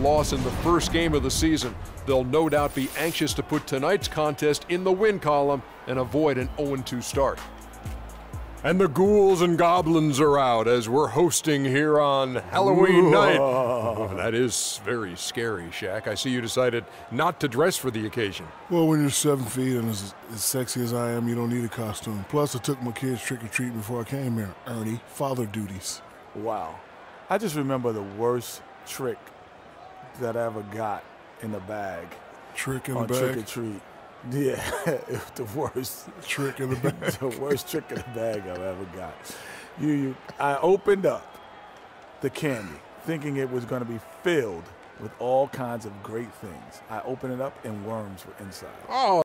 loss in the first game of the season. They'll no doubt be anxious to put tonight's contest in the win column and avoid an 0-2 start. And the ghouls and goblins are out as we're hosting here on Halloween night. Oh, that is very scary, Shaq. I see you decided not to dress for the occasion. Well, when you're 7 feet and as sexy as I am, you don't need a costume. Plus, I took my kids trick-or-treating before I came here. Ernie, father duties. Wow. I just remember the worst trick that I ever got in the bag. Trick in the on bag? Trick-or-treat. Yeah, it was the worst. Trick in the bag? The worst trick in the bag I've ever got. I opened up the candy thinking it was going to be filled with all kinds of great things. I opened it up and worms were inside. Oh.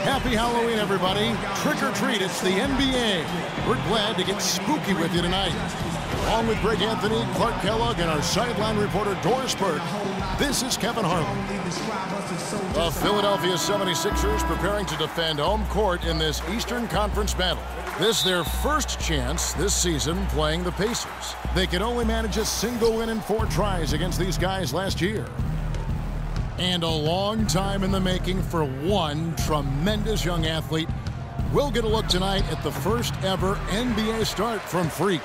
Happy Halloween, everybody. Trick or treat, it's the NBA. We're glad to get spooky with you tonight. Along with Greg Anthony, Clark Kellogg, and our sideline reporter, Doris Burke, this is Kevin Harlan. The Philadelphia 76ers preparing to defend home court in this Eastern Conference battle. This is their first chance this season playing the Pacers. They could only manage a single win in 4 tries against these guys last year. And a long time in the making for one tremendous young athlete. We'll get a look tonight at the first ever NBA start from Freak.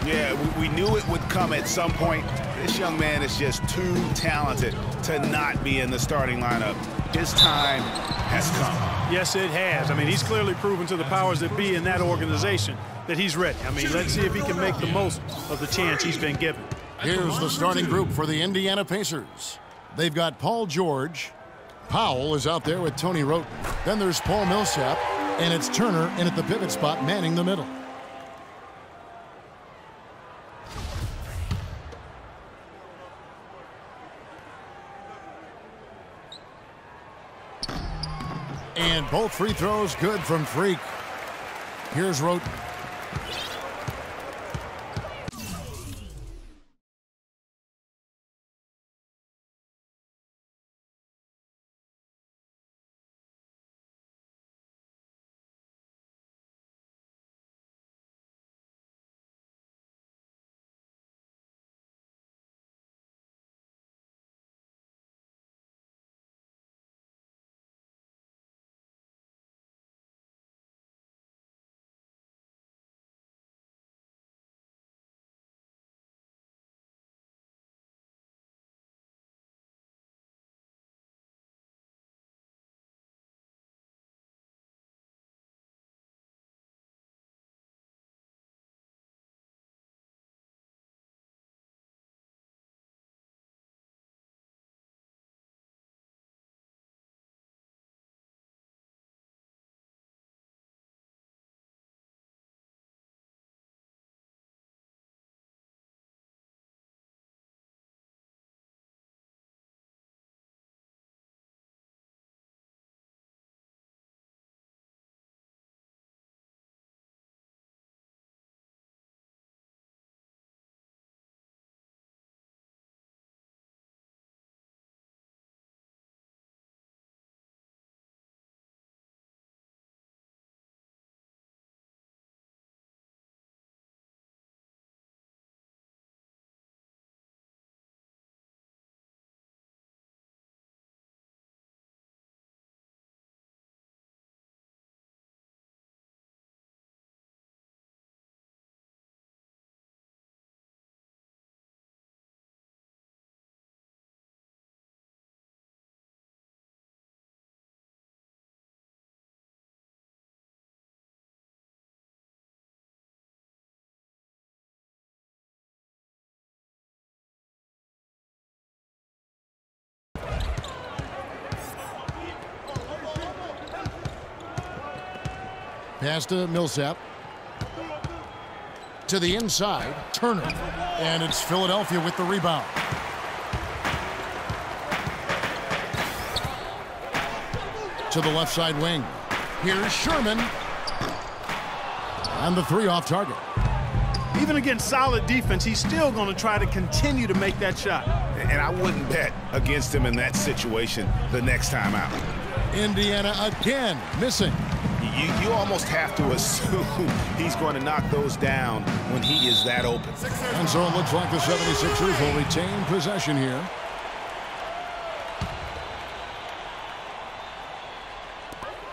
Yeah, we knew it would come at some point. This young man is just too talented to not be in the starting lineup. His time has come. Yes, it has. I mean, he's clearly proven to the powers that be in that organization that he's ready. I mean, let's see if he can make the most of the chance he's been given. Here's the starting group for the Indiana Pacers. They've got Paul George. Powell is out there with Tony Wroten. Then there's Paul Millsap, and it's Turner in at the pivot spot, manning the middle. And both free throws good from Freak. Here's Wroten. Pass to Millsap. To the inside, Turner. And it's Philadelphia with the rebound. To the left side wing. Here's Sherman. And the three off target. Even against solid defense, he's still going to try to continue to make that shot. And I wouldn't bet against him in that situation the next time out. Indiana again missing. You almost have to assume he's going to knock those down when he is that open. And so it looks like the 76ers will retain possession here.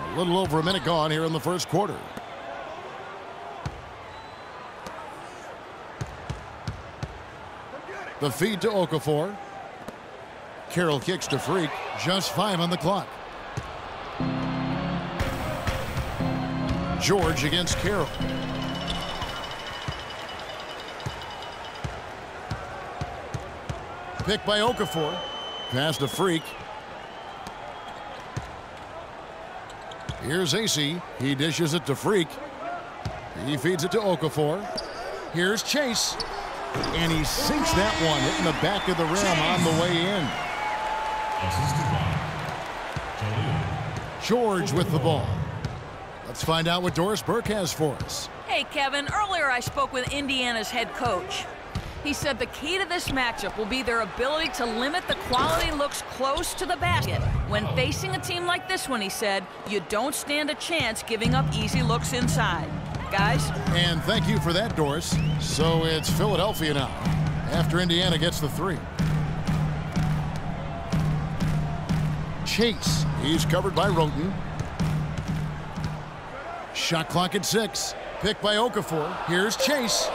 A little over a minute gone here in the first quarter. The feed to Okafor. Carroll kicks to Freak. Just 5 on the clock. George against Carroll. Pick by Okafor. Pass to Freak. Here's AC. He dishes it to Freak. He feeds it to Okafor. Here's Chase. And he sinks that one, hitting the back of the rim on the way in. George with the ball. Let's find out what Doris Burke has for us. Hey, Kevin. Earlier I spoke with Indiana's head coach. He said the key to this matchup will be their ability to limit the quality looks close to the basket. When facing a team like this one, he said, you don't stand a chance giving up easy looks inside. Guys? And thank you for that, Doris. So it's Philadelphia now, after Indiana gets the three. Chase. He's covered by Roten. Shot clock at 6. Pick by Okafor. Here's Chase.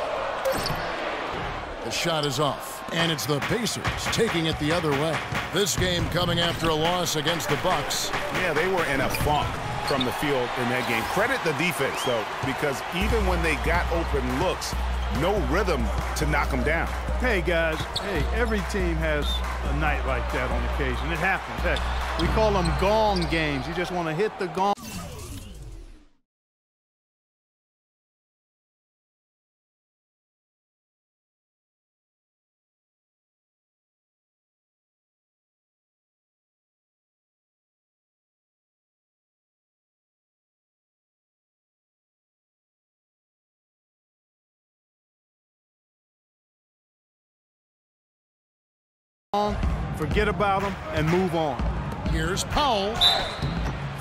The shot is off. And it's the Pacers taking it the other way. This game coming after a loss against the Bucks. Yeah, they were in a funk from the field in that game. Credit the defense, though, because even when they got open looks, no rhythm to knock them down. Hey, guys. Hey, every team has a night like that on occasion. It happens. Heck, we call them gong games. You just want to hit the gong. Forget about them and move on. Here's Powell.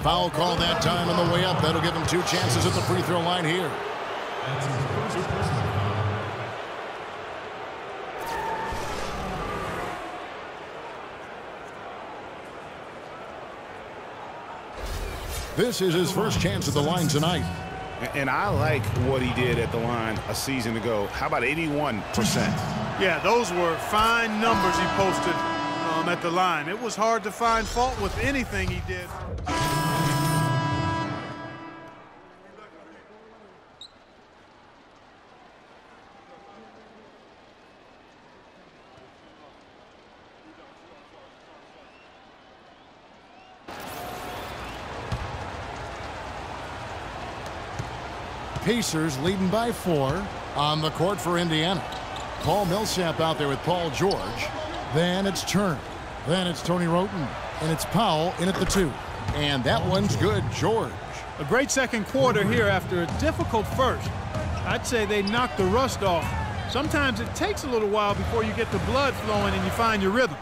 Foul call that time on the way up. That'll give him 2 chances at the free throw line here. This is his first chance at the line tonight. And I like what he did at the line a season ago. How about 81%? Yeah, those were fine numbers he posted at the line. It was hard to find fault with anything he did. Pacers leading by 4 on the court for Indiana. Paul Millsap out there with Paul George. Then it's Turner. Then it's Tony Roten. And it's Powell in at the 2. And that one's good. George. A great second quarter here after a difficult first. I'd say they knocked the rust off. Sometimes it takes a little while before you get the blood flowing and you find your rhythm.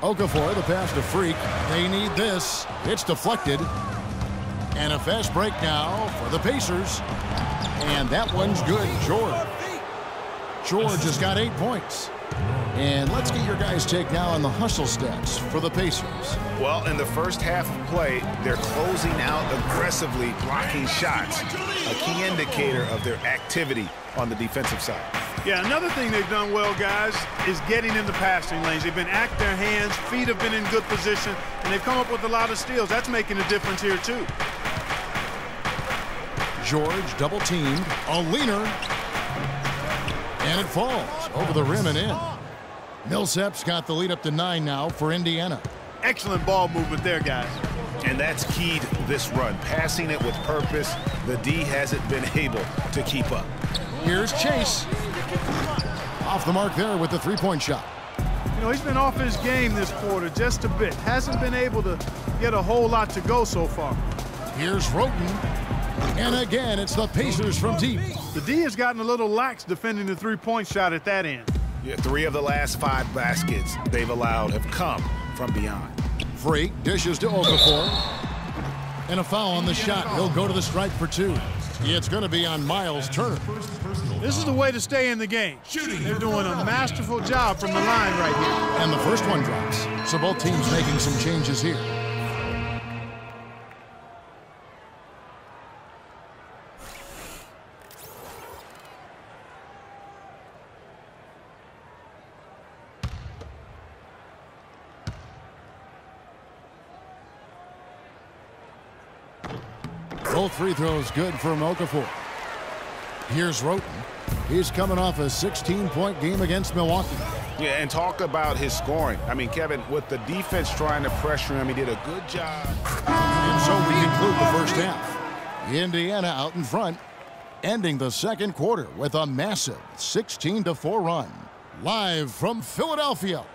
Okafor, the pass to Freak. They need this. It's deflected. And a fast break now for the Pacers. And that one's good. George has got 8 points. And let's get your guys' take now on the hustle stats for the Pacers. Well, in the first half of play, they're closing out aggressively, blocking shots, a key indicator of their activity on the defensive side. Yeah, another thing they've done well, guys, is getting in the passing lanes. They've been at their hands, feet have been in good position, and they've come up with a lot of steals. That's making a difference here, too. George double-teamed. A leaner. And it falls over the rim and in. Millsap's got the lead up to 9 now for Indiana. Excellent ball movement there, guys. And that's keyed this run. Passing it with purpose. The D hasn't been able to keep up. Here's Chase. Off the mark there with the three-point shot. You know, he's been off his game this quarter just a bit. Hasn't been able to get a whole lot to go so far. Here's Roten. And again, it's the Pacers from deep. The D has gotten a little lax defending the three-point shot at that end. Yeah, 3 of the last 5 baskets they've allowed have come from beyond. Freak dishes to Okafor. And a foul on the shot. He'll go to the strike for 2. It's going to be on Miles Turner. This is the way to stay in the game. They're doing a masterful job from the line right here. And the first one drops. So both teams making some changes here. Both free throws good from Okafor. Here's Roten. He's coming off a 16-point game against Milwaukee. Yeah, and talk about his scoring. I mean, Kevin, with the defense trying to pressure him, he did a good job. And so we conclude the first half. Indiana out in front, ending the second quarter with a massive 16-4 run. Live from Philadelphia.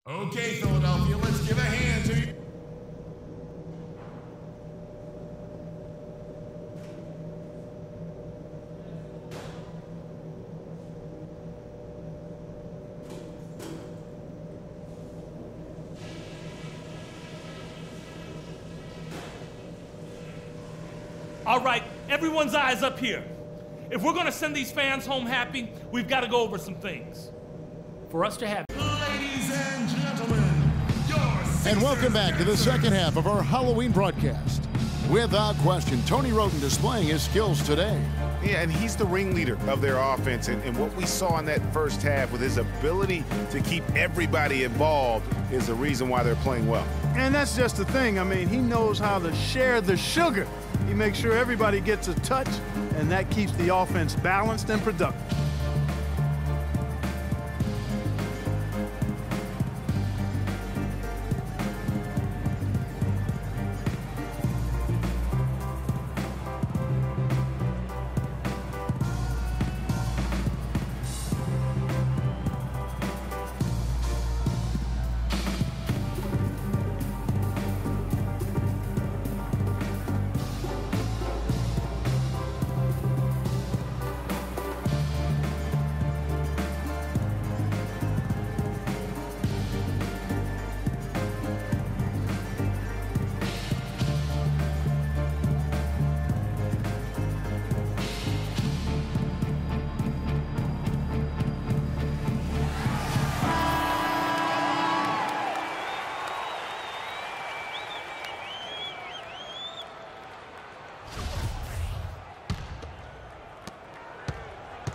Okay, Philadelphia, let's give a hand to you. All right, everyone's eyes up here. If we're going to send these fans home happy, we've got to go over some things. For us to have... Ladies and gentlemen, and welcome back to the second half of our Halloween broadcast. Without question, Tony Roten displaying his skills today. Yeah, and he's the ringleader of their offense. And what we saw in that first half with his ability to keep everybody involved is the reason why they're playing well. And that's just the thing. I mean, he knows how to share the sugar. He makes sure everybody gets a touch, and that keeps the offense balanced and productive.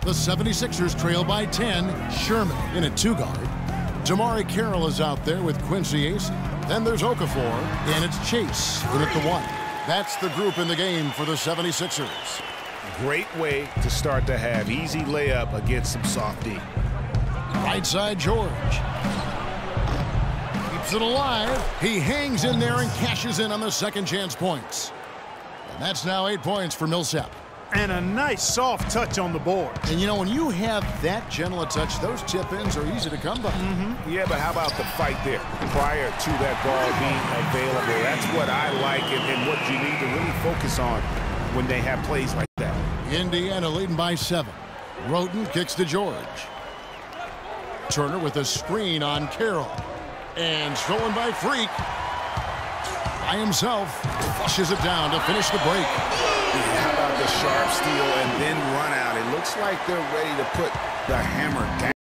The 76ers trail by 10. Sherman in a 2-guard. Damari Carroll is out there with Quincy Ace. Then there's Okafor, and it's Chase in at the 1. That's the group in the game for the 76ers. Great way to start to have easy layup against some soft D. Right side, George. Keeps it alive. He hangs in there and cashes in on the second chance points. And that's now 8 points for Millsap. And a nice soft touch on the board. And you know, when you have that gentle a touch, those tip-ins are easy to come by. Yeah, but how about the fight there prior to that ball being available? That's what I like and what you need to really focus on when they have plays like that. Indiana leading by 7. Roten kicks to George. Turner with a screen on Carroll. And stolen by Freak. By himself, flushes it down to finish the break. How about the sharp steal and then run out? It looks like they're ready to put the hammer down.